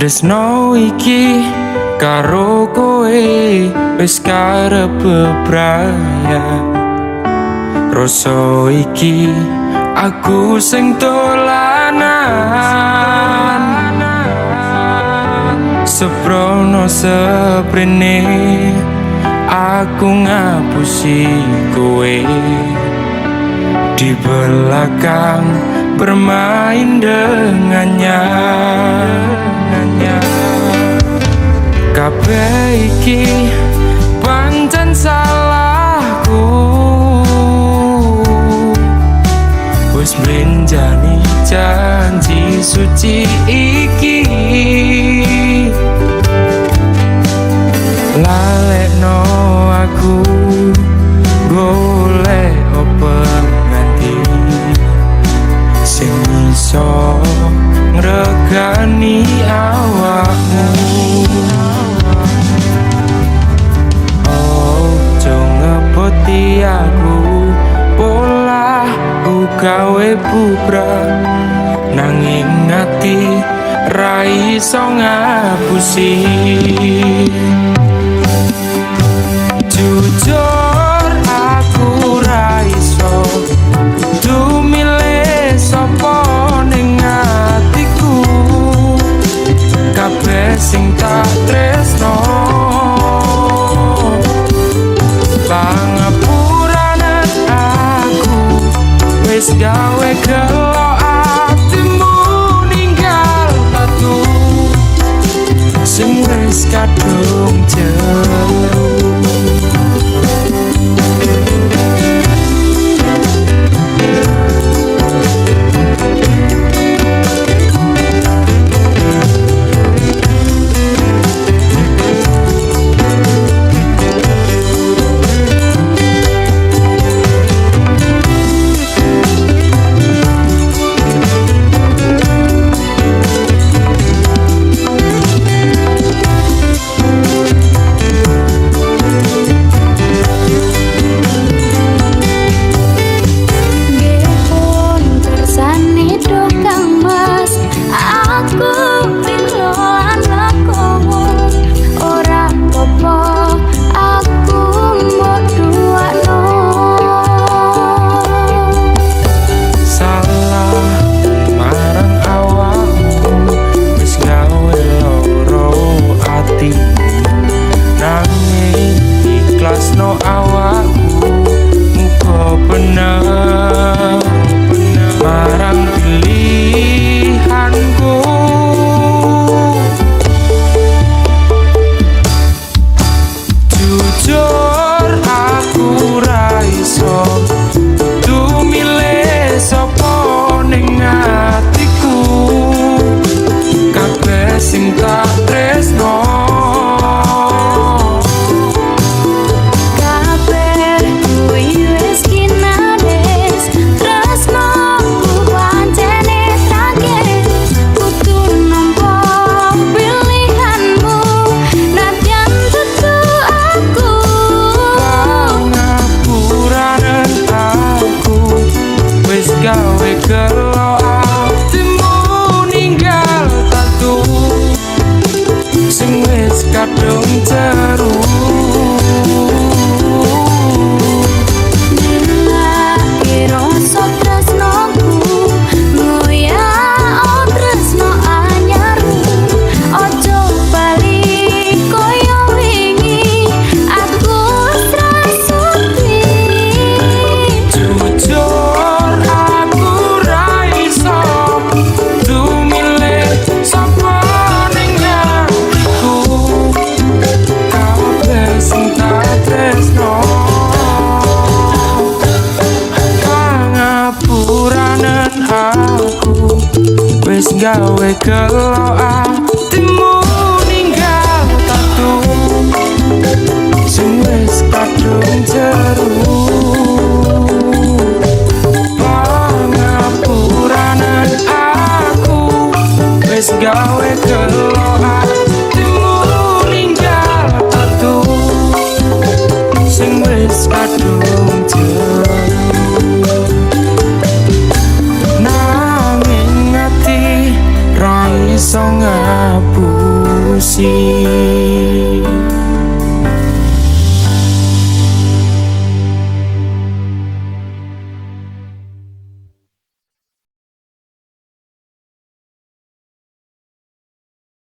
tresno iki karo kowe wis karep bebraya. Rasa iki aku sing dolanan, seprono seprene aku ngapusi kowe di belakang bermain dengannya. Kabeh iki pancen salahku, wis mlenjani janji suci iki. Lalekno aku golek openganti sing iso ngregani awakmu. Ojo ngepoti aku pola gawe bubrah, nanging ati ra iso ngapusi. Jujur aku ra iso kudu milih sapa ning atiku. Kabeh sing tak tresno pangapuranan aku wis gawe gelo atimu ninggal aku sing wis kadung jero. Gawe gelo atimu ninggal tatu sing wis kadung jero. Wis gawe gelo atimu ninggal tatu sing wis kadung jero. Pangapuranan aku wis gawe gelo atimu ninggal tatu sing wis kadung jero. Nanging ati ra iso ngapusi. kasih.